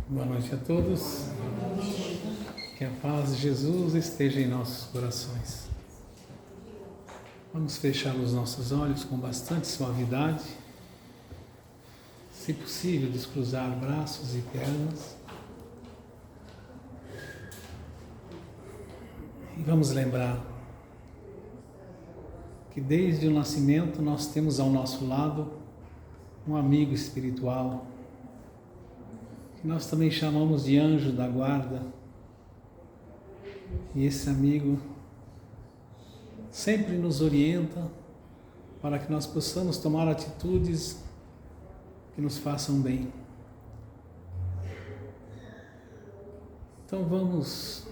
Boa noite a todos. Que a paz de Jesus esteja em nossos corações. Vamos fechar os nossos olhos com bastante suavidade. Se possível, descruzar braços e pernas. E vamos lembrar que desde o nascimento nós temos ao nosso lado um amigo espiritual, que nós também chamamos de anjo da guarda. E esse amigo sempre nos orienta para que nós possamos tomar atitudes que nos façam bem. Então vamos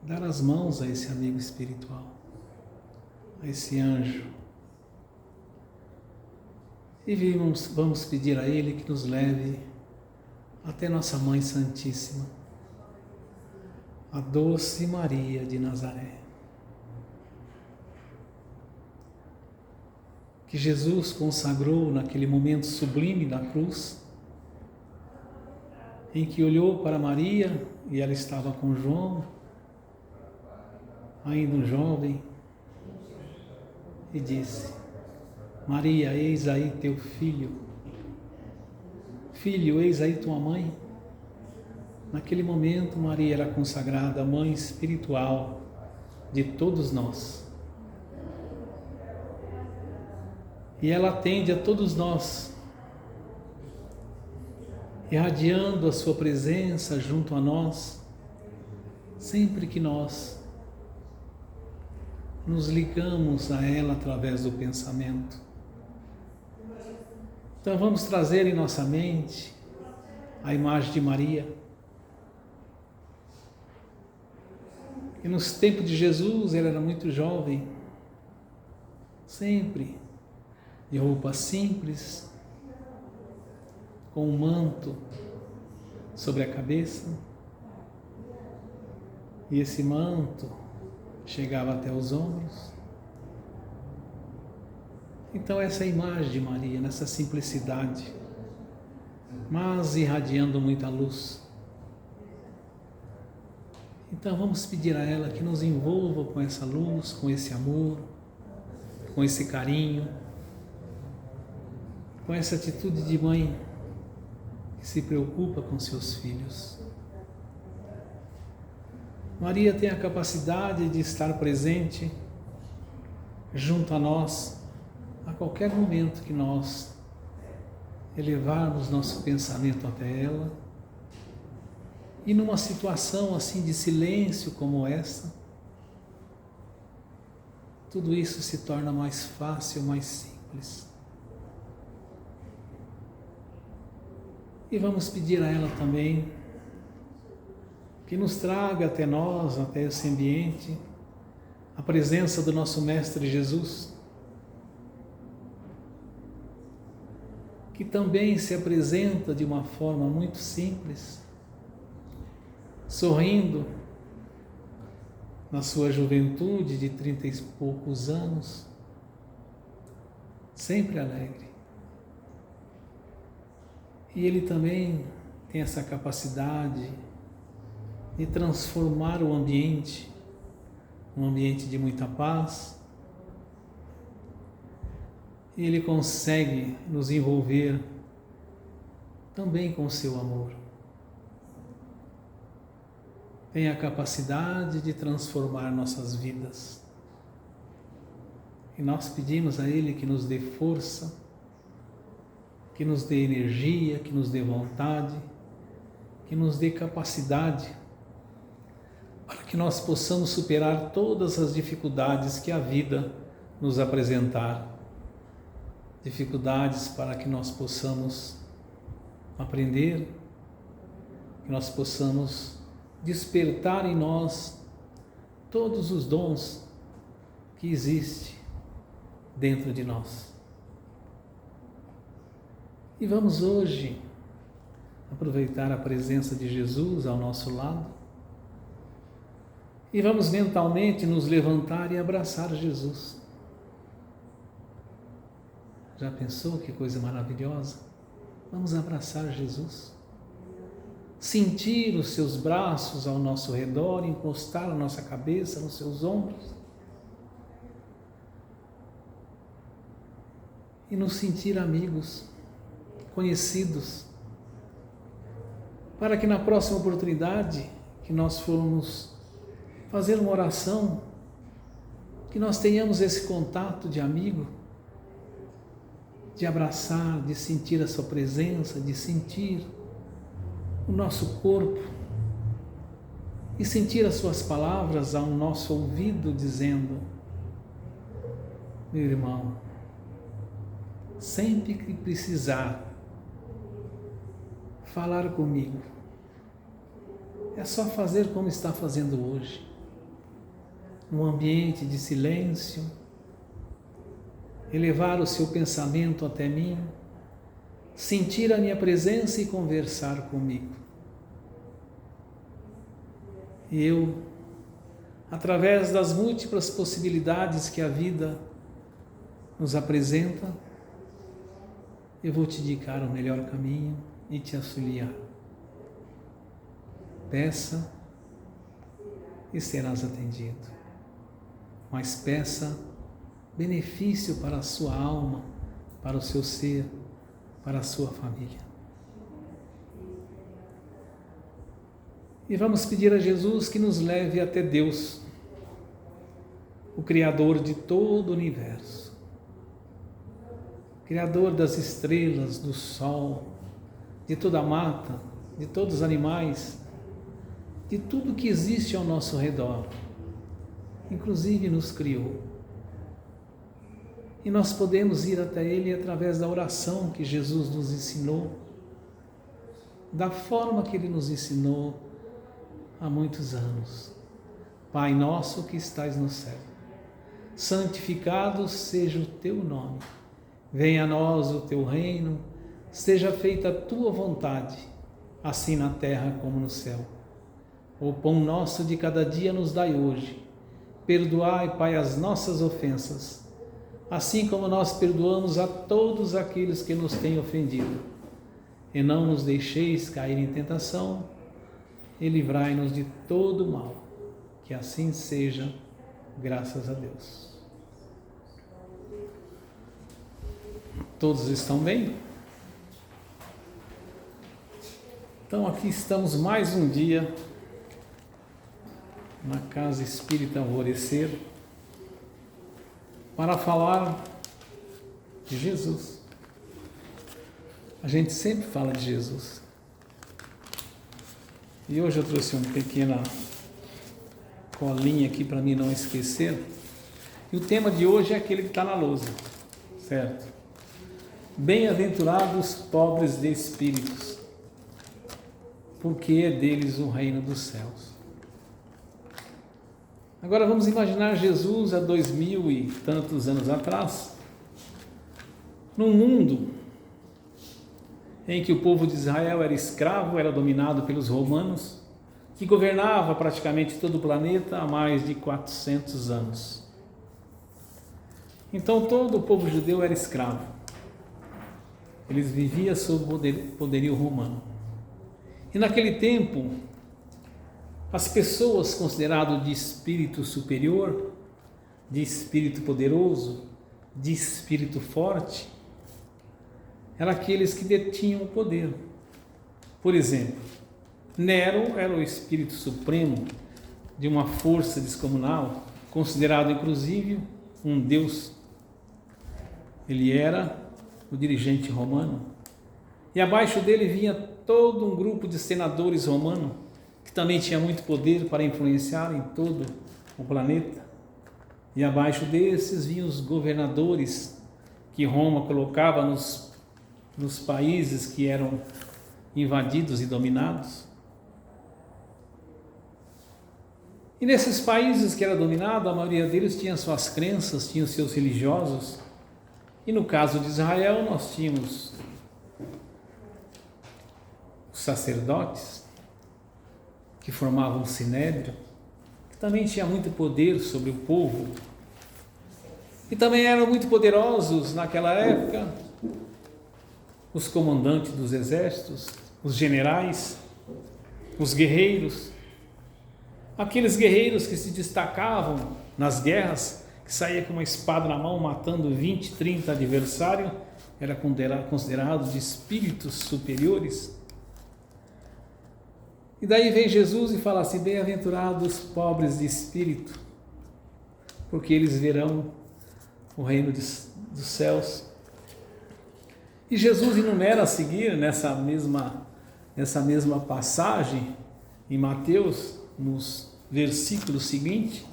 dar as mãos a esse amigo espiritual, a esse anjo. E vamos pedir a Ele que nos leve até nossa Mãe Santíssima, a doce Maria de Nazaré. Que Jesus consagrou naquele momento sublime da cruz, em que olhou para Maria e ela estava com João, ainda um jovem, e disse: Maria, eis aí teu filho. Filho, eis aí tua mãe. Naquele momento, Maria era consagrada mãe espiritual de todos nós. E ela atende a todos nós, irradiando a sua presença junto a nós, sempre que nós nos ligamos a ela através do pensamento. Então vamos trazer em nossa mente a imagem de Maria. E nos tempos de Jesus, ela era muito jovem, sempre de roupa simples, com um manto sobre a cabeça. E esse manto chegava até os ombros. Então essa é a imagem de Maria, nessa simplicidade, mas irradiando muita luz. Então vamos pedir a ela que nos envolva com essa luz, com esse amor, com esse carinho, com essa atitude de mãe que se preocupa com seus filhos. Maria tem a capacidade de estar presente junto a nós a qualquer momento que nós elevarmos nosso pensamento até ela. E numa situação assim de silêncio como essa, tudo isso se torna mais fácil, mais simples. E vamos pedir a ela também que nos traga até nós, até esse ambiente, a presença do nosso Mestre Jesus, que também se apresenta de uma forma muito simples, sorrindo na sua juventude de 30 e poucos anos, sempre alegre. E ele também tem essa capacidade de transformar o ambiente, um ambiente de muita paz. E ele consegue nos envolver também com o seu amor. Tem a capacidade de transformar nossas vidas. E nós pedimos a Ele que nos dê força, que nos dê energia, que nos dê vontade, que nos dê capacidade para que nós possamos superar todas as dificuldades que a vida nos apresentar. Dificuldades para que nós possamos aprender, que nós possamos despertar em nós todos os dons que existem dentro de nós. E vamos hoje aproveitar a presença de Jesus ao nosso lado e vamos mentalmente nos levantar e abraçar Jesus. Já pensou que coisa maravilhosa? Vamos abraçar Jesus. Sentir os seus braços ao nosso redor, encostar a nossa cabeça nos seus ombros. E nos sentir amigos, conhecidos, para que na próxima oportunidade que nós formos fazer uma oração, que nós tenhamos esse contato de amigo, de abraçar, de sentir a sua presença, de sentir o nosso corpo e sentir as suas palavras ao nosso ouvido dizendo: meu irmão, sempre que precisar falar comigo, é só fazer como está fazendo hoje, num ambiente de silêncio, elevar o seu pensamento até mim, sentir a minha presença e conversar comigo. E eu, através das múltiplas possibilidades que a vida nos apresenta, eu vou te indicar o melhor caminho e te auxiliar. Peça e serás atendido, mas peça benefício para a sua alma, para o seu ser, para a sua família. E vamos pedir a Jesus que nos leve até Deus, o Criador de todo o universo, Criador das estrelas, do sol, de toda a mata, de todos os animais, de tudo que existe ao nosso redor, inclusive nos criou. E nós podemos ir até Ele através da oração que Jesus nos ensinou, da forma que Ele nos ensinou há muitos anos. Pai nosso que estais no céu, santificado seja o teu nome. Venha a nós o teu reino, seja feita a tua vontade, assim na terra como no céu. O pão nosso de cada dia nos dai hoje. Perdoai, Pai, as nossas ofensas, assim como nós perdoamos a todos aqueles que nos têm ofendido. E não nos deixeis cair em tentação, e livrai-nos de todo o mal. Que assim seja, graças a Deus. Todos estão bem? Então aqui estamos mais um dia na Casa Espírita Alvorecer para falar de Jesus. A gente sempre fala de Jesus. E hoje eu trouxe uma pequena colinha aqui para mim não esquecer. E o tema de hoje é aquele que está na lousa, certo? Bem-aventurados pobres de espíritos, porque é deles o reino dos céus. Agora vamos imaginar Jesus há 2000 e tantos anos atrás, num mundo em que o povo de Israel era escravo, era dominado pelos romanos, que governava praticamente todo o planeta há mais de 400 anos. Então todo o povo judeu era escravo. Eles viviam sob o poderio romano. E naquele tempo, as pessoas consideradas de espírito superior, de espírito poderoso, de espírito forte, eram aqueles que detinham o poder. Por exemplo, Nero era o espírito supremo de uma força descomunal, considerado inclusive um deus. Ele era o dirigente romano. E abaixo dele vinha todo um grupo de senadores romanos, que também tinha muito poder para influenciar em todo o planeta. E abaixo desses vinham os governadores que Roma colocava nos países que eram invadidos e dominados. E nesses países que era dominado, a maioria deles tinha suas crenças, tinha seus religiosos. E no caso de Israel, nós tínhamos os sacerdotes, que formavam o Sinédrio, que também tinha muito poder sobre o povo. E também eram muito poderosos naquela época os comandantes dos exércitos, os generais, os guerreiros, aqueles guerreiros que se destacavam nas guerras, que saía com uma espada na mão matando 20, 30 adversários, era considerado de espíritos superiores. E daí vem Jesus e fala assim: bem-aventurados os pobres de espírito, porque eles verão o reino dos céus. E Jesus enumera a seguir, nessa mesma passagem, em Mateus, nos versículos seguintes,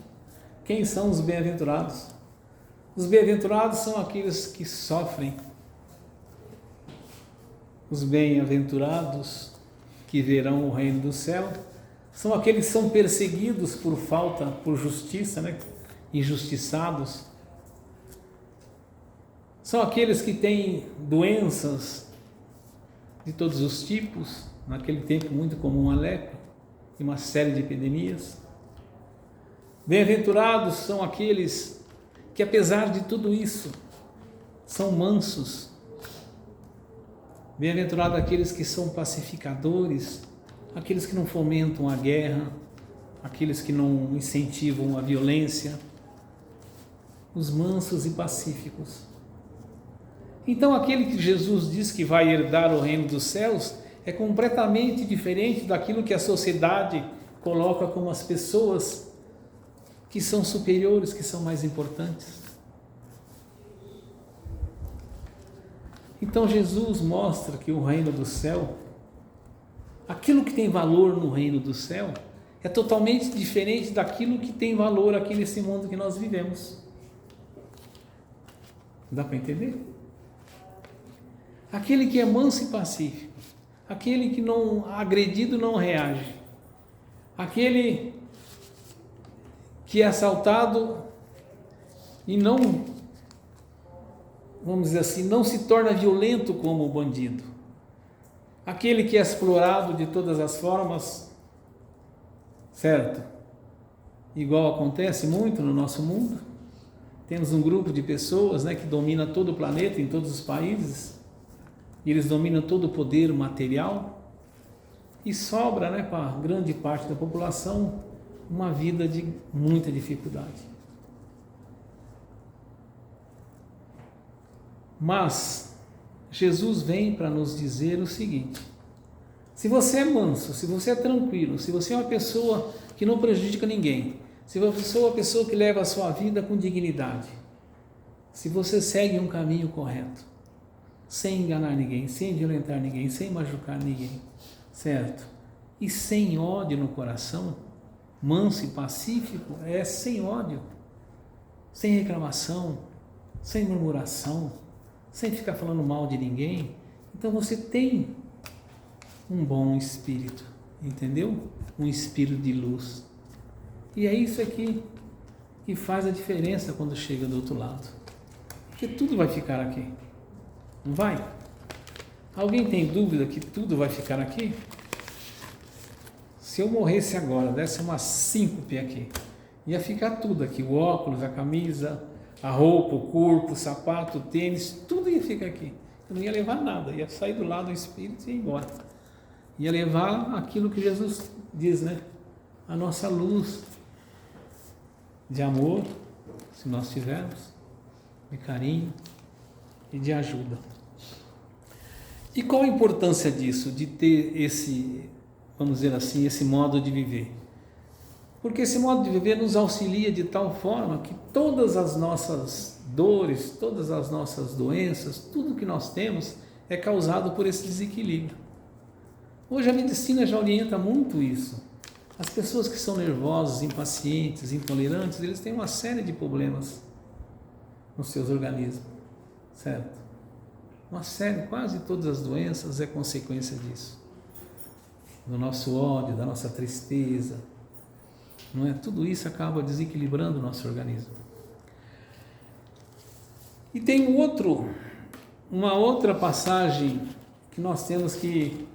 quem são os bem-aventurados? Os bem-aventurados são aqueles que sofrem. Os bem-aventurados que verão o reino do céu são aqueles que são perseguidos por justiça, né? Injustiçados. São aqueles que têm doenças de todos os tipos, naquele tempo muito comum a lepra e uma série de epidemias. Bem-aventurados são aqueles que, apesar de tudo isso, são mansos. Bem-aventurados aqueles que são pacificadores, aqueles que não fomentam a guerra, aqueles que não incentivam a violência, os mansos e pacíficos. Então, aquele que Jesus diz que vai herdar o reino dos céus é completamente diferente daquilo que a sociedade coloca como as pessoas que são superiores, que são mais importantes. Então, Jesus mostra que o reino do céu, aquilo que tem valor no reino do céu, é totalmente diferente daquilo que tem valor aqui nesse mundo que nós vivemos. Dá para entender? Aquele que é manso e pacífico, aquele que não agredido não reage, aquele que é assaltado e não, vamos dizer assim, não se torna violento como o bandido, aquele que é explorado de todas as formas, certo? Igual acontece muito no nosso mundo. Temos um grupo de pessoas, né, que domina todo o planeta, em todos os países, e eles dominam todo o poder material, e sobra, né, para grande parte da população uma vida de muita dificuldade. Mas Jesus vem para nos dizer o seguinte: se você é manso, se você é tranquilo, se você é uma pessoa que não prejudica ninguém, se você é uma pessoa que leva a sua vida com dignidade, se você segue um caminho correto, sem enganar ninguém, sem violentar ninguém, sem machucar ninguém, certo? E sem ódio no coração, manso e pacífico é sem ódio, sem reclamação, sem murmuração, sem ficar falando mal de ninguém. Então você tem um bom espírito, entendeu? Um espírito de luz. E é isso aqui que faz a diferença quando chega do outro lado. Porque tudo vai ficar aqui, não vai? Alguém tem dúvida que tudo vai ficar aqui? Se eu morresse agora, desse uma síncope aqui, ia ficar tudo aqui, o óculos, a camisa, a roupa, o corpo, o sapato, o tênis, tudo ia ficar aqui. Eu não ia levar nada, ia sair do lado do Espírito e ir embora. Ia levar aquilo que Jesus diz, né? A nossa luz de amor, se nós tivermos, de carinho e de ajuda. E qual a importância disso, de ter esse, vamos dizer assim, esse modo de viver? Porque esse modo de viver nos auxilia de tal forma que todas as nossas dores, todas as nossas doenças, tudo que nós temos é causado por esse desequilíbrio. Hoje a medicina já orienta muito isso. As pessoas que são nervosas, impacientes, intolerantes, eles têm uma série de problemas nos seus organismos, certo? Uma série, quase todas as doenças é consequência disso. Do nosso ódio, da nossa tristeza, não é? Tudo isso acaba desequilibrando o nosso organismo. E tem uma outra passagem que nós temos que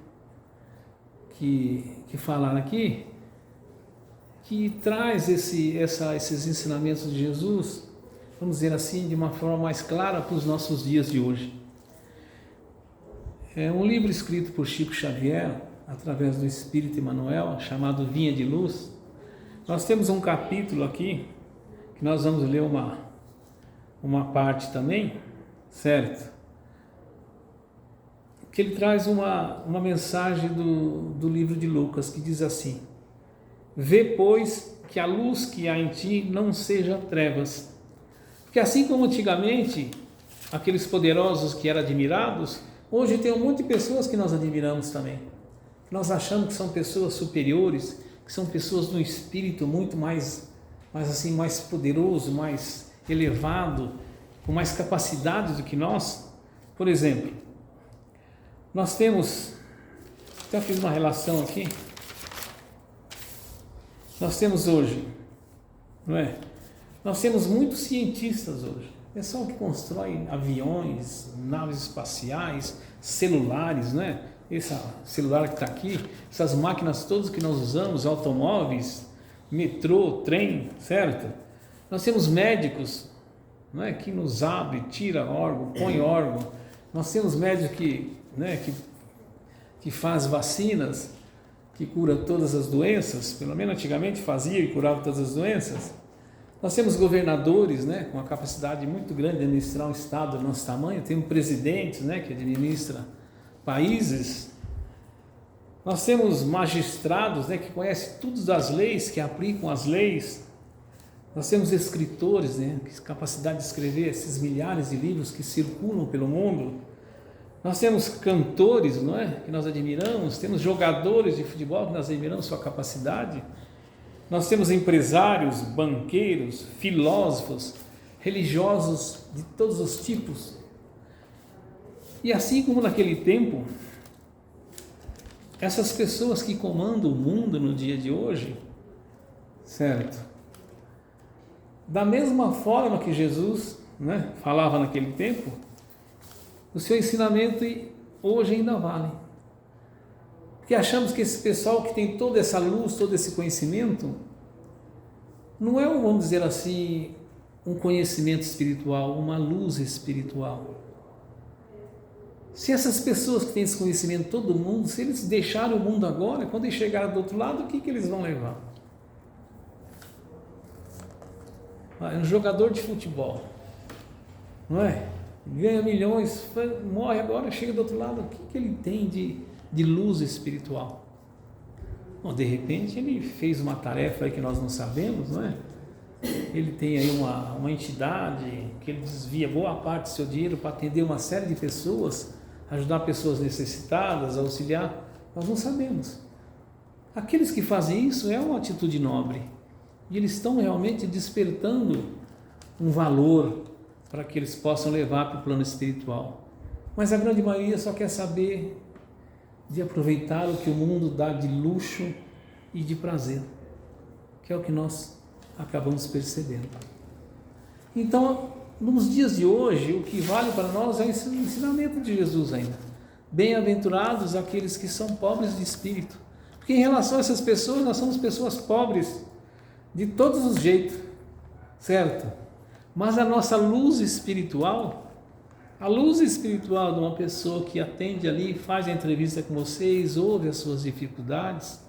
falar aqui, que traz esses ensinamentos de Jesus, vamos dizer assim, de uma forma mais clara para os nossos dias de hoje. É um livro escrito por Chico Xavier, através do Espírito Emmanuel, chamado Vinha de Luz. Nós temos um capítulo aqui, que nós vamos ler uma parte também, certo? Que ele traz uma mensagem do livro de Lucas, que diz assim: vê, pois, que a luz que há em ti não seja trevas. Porque assim como antigamente, aqueles poderosos que eram admirados, hoje tem um monte de pessoas que nós admiramos também. Nós achamos que são pessoas superiores, que são pessoas no espírito muito mais poderoso, mais elevado, com mais capacidade do que nós. Por exemplo, nós temos, até fiz uma relação aqui, nós temos hoje, não é? Nós temos muitos cientistas hoje, pessoal que constrói aviões, naves espaciais, celulares, não é? Esse celular que está aqui, essas máquinas todas que nós usamos, automóveis, metrô, trem, certo? Nós temos médicos, não é? Que nos abre, tira órgão, põe órgão. Nós temos médicos que faz vacinas, que cura todas as doenças, pelo menos antigamente fazia e curava todas as doenças. Nós temos governadores, né, com uma capacidade muito grande de administrar um estado do nosso tamanho. Temos presidentes, né, que administram países. Nós temos magistrados, né, que conhecem todas as leis, que aplicam as leis. Nós temos escritores, né, com capacidade de escrever esses milhares de livros que circulam pelo mundo. Nós temos cantores, não é, que nós admiramos. Temos jogadores de futebol que nós admiramos sua capacidade. Nós temos empresários, banqueiros, filósofos, religiosos de todos os tipos. E assim como naquele tempo, essas pessoas que comandam o mundo no dia de hoje, certo? Da mesma forma que Jesus, né, falava naquele tempo, o seu ensinamento hoje ainda vale. Porque achamos que esse pessoal que tem toda essa luz, todo esse conhecimento, não é, vamos dizer assim, um conhecimento espiritual, uma luz espiritual. Se essas pessoas que têm esse conhecimento, todo mundo, se eles deixarem o mundo agora, quando eles chegarem do outro lado, o que eles vão levar? Um jogador de futebol, não é? Ganha milhões, morre agora, chega do outro lado, o que ele tem de luz espiritual? Bom, de repente ele fez uma tarefa aí que nós não sabemos, não é? Ele tem aí uma entidade que ele desvia boa parte do seu dinheiro para atender uma série de pessoas, ajudar pessoas necessitadas, auxiliar, nós não sabemos. Aqueles que fazem isso é uma atitude nobre, e eles estão realmente despertando um valor para que eles possam levar para o plano espiritual. Mas a grande maioria só quer saber de aproveitar o que o mundo dá de luxo e de prazer, que é o que nós acabamos percebendo. Então, nos dias de hoje, o que vale para nós é o ensinamento de Jesus ainda. Bem-aventurados aqueles que são pobres de espírito, porque em relação a essas pessoas, nós somos pessoas pobres de todos os jeitos, certo? Mas a nossa luz espiritual, a luz espiritual de uma pessoa que atende ali, faz a entrevista com vocês, ouve as suas dificuldades,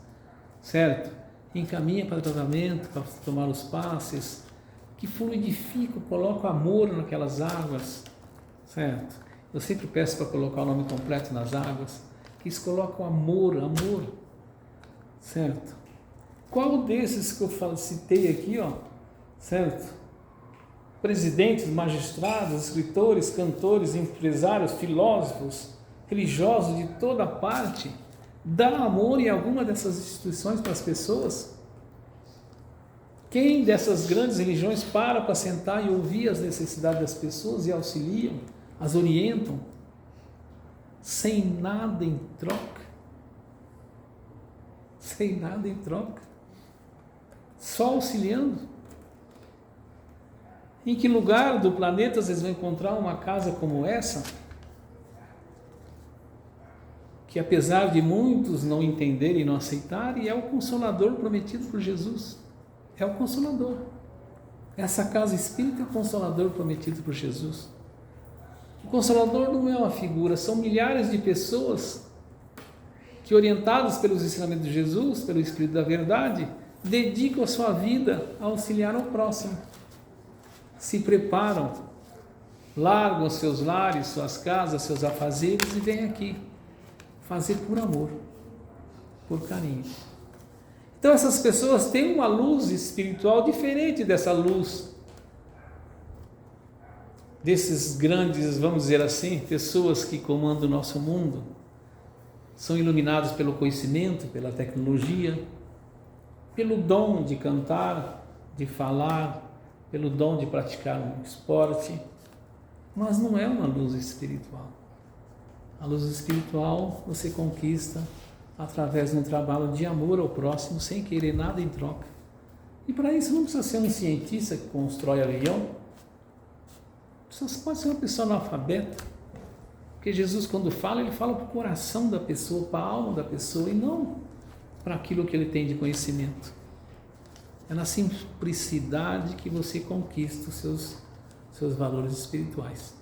certo? Encaminha para o tratamento, para tomar os passes, que fluidifica, coloca amor naquelas águas, certo? Eu sempre peço para colocar o nome completo nas águas, que eles colocam amor, certo? Qual desses que eu citei aqui, ó, certo? Presidentes, magistrados, escritores, cantores, empresários, filósofos, religiosos de toda parte, dá amor em alguma dessas instituições para as pessoas? Quem dessas grandes religiões para sentar e ouvir as necessidades das pessoas e auxiliam, as orientam, sem nada em troca? Sem nada em troca? Só auxiliando? Em que lugar do planeta vocês vão encontrar uma casa como essa? Que apesar de muitos não entenderem e não aceitarem, é o Consolador prometido por Jesus. É o Consolador. Essa casa espírita é o Consolador prometido por Jesus. O Consolador não é uma figura, são milhares de pessoas que, orientadas pelos ensinamentos de Jesus, pelo Espírito da Verdade, dedicam a sua vida a auxiliar ao próximo. Se preparam, largam seus lares, suas casas, seus afazeres e vêm aqui fazer por amor, por carinho. Então essas pessoas têm uma luz espiritual diferente dessa luz desses grandes, vamos dizer assim, pessoas que comandam o nosso mundo. São iluminados pelo conhecimento, pela tecnologia, pelo dom de cantar, de falar, pelo dom de praticar um esporte, mas não é uma luz espiritual. A luz espiritual você conquista através de um trabalho de amor ao próximo, sem querer nada em troca. E para isso não precisa ser um cientista que constrói avião, pode ser uma pessoa analfabeta, porque Jesus, quando fala, ele fala para o coração da pessoa, para a alma da pessoa, e não para aquilo que ele tem de conhecimento. É na simplicidade que você conquista os seus valores espirituais.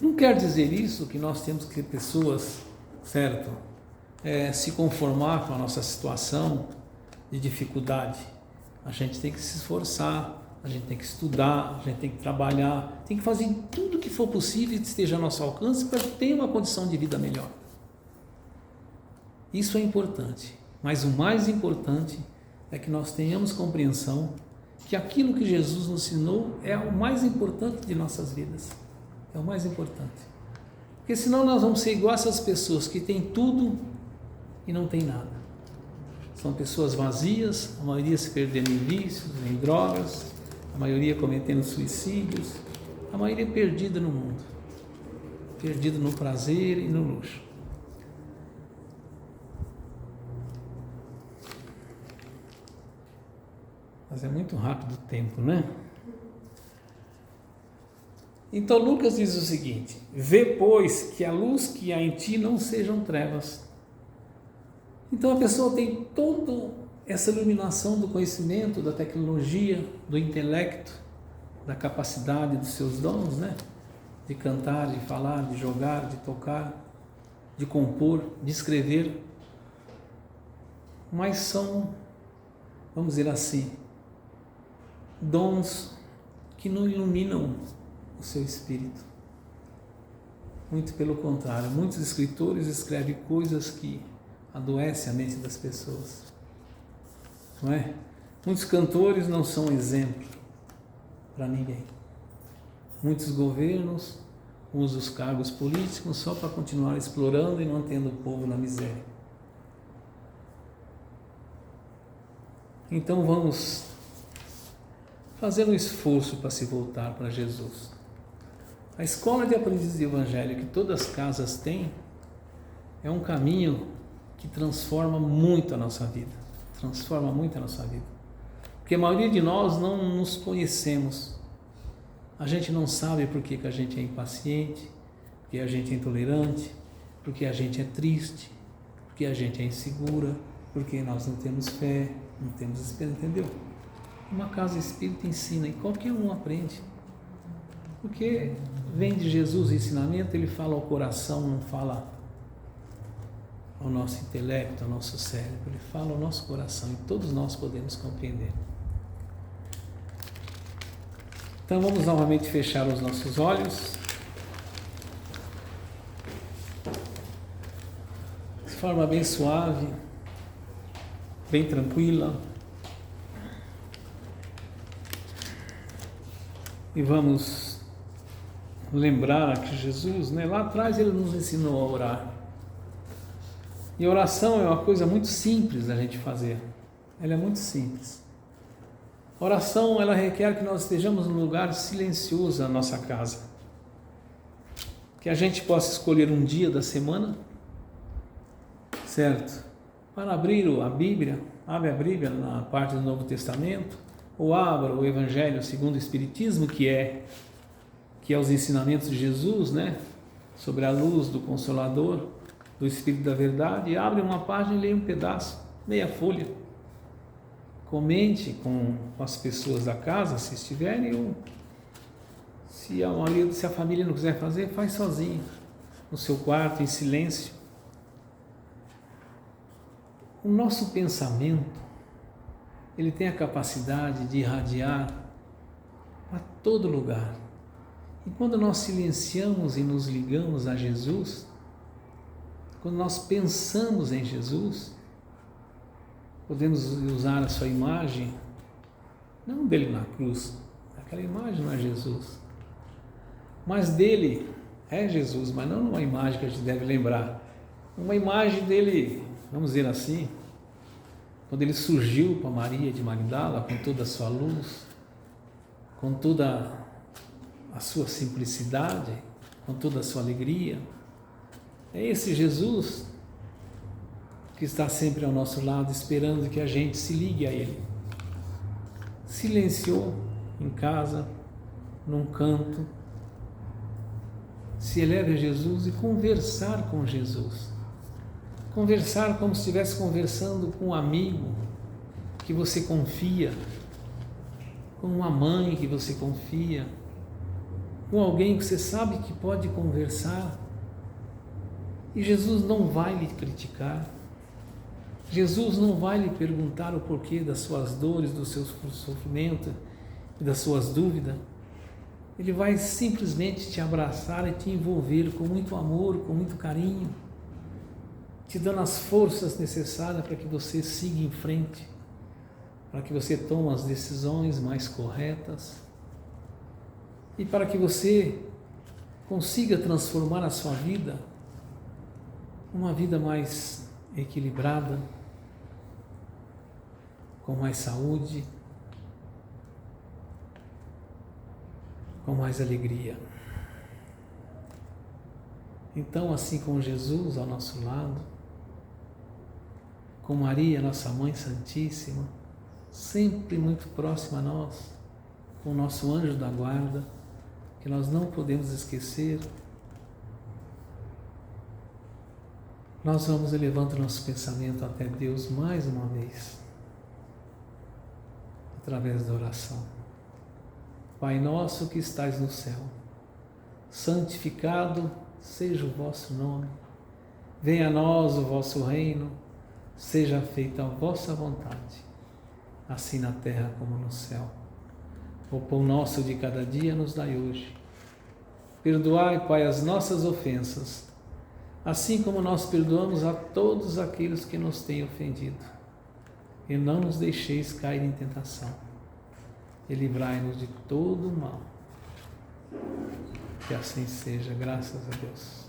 Não quer dizer isso que nós temos que ter pessoas, certo, se conformar com a nossa situação de dificuldade. A gente tem que se esforçar, a gente tem que estudar, a gente tem que trabalhar, tem que fazer tudo o que for possível e esteja ao nosso alcance para ter uma condição de vida melhor. Isso é importante, mas o mais importante é que nós tenhamos compreensão que aquilo que Jesus nos ensinou é o mais importante de nossas vidas. É o mais importante. Porque senão nós vamos ser igual a essas pessoas que têm tudo e não têm nada. São pessoas vazias, a maioria se perdendo em vícios, em drogas, a maioria cometendo suicídios, a maioria perdida no mundo, perdida no prazer e no luxo. Mas é muito rápido o tempo, né? Então Lucas diz o seguinte: vê, pois, que a luz que há em ti não sejam trevas. Então a pessoa tem toda essa iluminação do conhecimento, da tecnologia, do intelecto, da capacidade dos seus dons, né? De cantar, de falar, de jogar, de tocar, de compor, de escrever. Mas são, vamos dizer assim, dons que não iluminam o seu espírito. Muito pelo contrário, muitos escritores escrevem coisas que adoecem a mente das pessoas, não é? Muitos cantores não são exemplo para ninguém. Muitos governos usam os cargos políticos só para continuar explorando e mantendo o povo na miséria. Então vamos fazer um esforço para se voltar para Jesus. A escola de aprendizes de evangelho que todas as casas têm é um caminho que transforma muito a nossa vida. Transforma muito a nossa vida. Porque a maioria de nós não nos conhecemos. A gente não sabe por que a gente é impaciente, porque a gente é intolerante, porque a gente é triste, porque a gente é insegura, porque nós não temos fé, não temos esperança, entendeu? Uma casa espírita ensina e qualquer um aprende. Porque vem de Jesus o ensinamento, ele fala ao coração, não fala ao nosso intelecto, ao nosso cérebro, ele fala ao nosso coração e todos nós podemos compreender. Então vamos novamente fechar os nossos olhos, de forma bem suave, bem tranquila, e vamos lembrar que Jesus, lá atrás ele nos ensinou a orar. E a oração é uma coisa muito simples da gente fazer. Ela é muito simples. A oração, ela requer que nós estejamos num lugar silencioso na nossa casa. Que a gente possa escolher um dia da semana, certo? Para abrir a Bíblia, abre a Bíblia na parte do Novo Testamento, ou abra o Evangelho segundo o Espiritismo, que é os ensinamentos de Jesus, sobre a luz do Consolador, do Espírito da Verdade, e abre uma página e leia um pedaço, meia folha. Comente com as pessoas da casa, se estiverem, ou Se a família não quiser fazer, faz sozinho, no seu quarto, em silêncio. O nosso pensamento, ele tem a capacidade de irradiar a todo lugar. E quando nós silenciamos e nos ligamos a Jesus, quando nós pensamos em Jesus, podemos usar a sua imagem, não dele na cruz, aquela imagem não é Jesus, mas dele é Jesus, mas não uma imagem que a gente deve lembrar, uma imagem dele, vamos dizer assim, quando ele surgiu para Maria de Magdala com toda a sua luz, com toda a sua simplicidade, com toda a sua alegria. É esse Jesus que está sempre ao nosso lado, esperando que a gente se ligue a Ele. Silenciou em casa, num canto, se eleve a Jesus e conversar com Jesus. Conversar como se estivesse conversando com um amigo que você confia, com uma mãe que você confia, com alguém que você sabe que pode conversar. E Jesus não vai lhe criticar. Jesus não vai lhe perguntar o porquê das suas dores, do seu sofrimento e das suas dúvidas. Ele vai simplesmente te abraçar e te envolver com muito amor, com muito carinho, te dando as forças necessárias para que você siga em frente, para que você tome as decisões mais corretas e para que você consiga transformar a sua vida numa vida mais equilibrada, com mais saúde, com mais alegria. Então, assim como Jesus ao nosso lado, com Maria, nossa Mãe Santíssima, sempre muito próxima a nós, com o nosso anjo da guarda, que nós não podemos esquecer, nós vamos elevando nosso pensamento até Deus mais uma vez, através da oração. Pai nosso que estais no céu, santificado seja o vosso nome, venha a nós o vosso reino, seja feita a vossa vontade, assim na terra como no céu. O pão nosso de cada dia nos dai hoje. Perdoai, Pai, as nossas ofensas, assim como nós perdoamos a todos aqueles que nos têm ofendido. E não nos deixeis cair em tentação, e livrai-nos de todo o mal. Que assim seja, graças a Deus.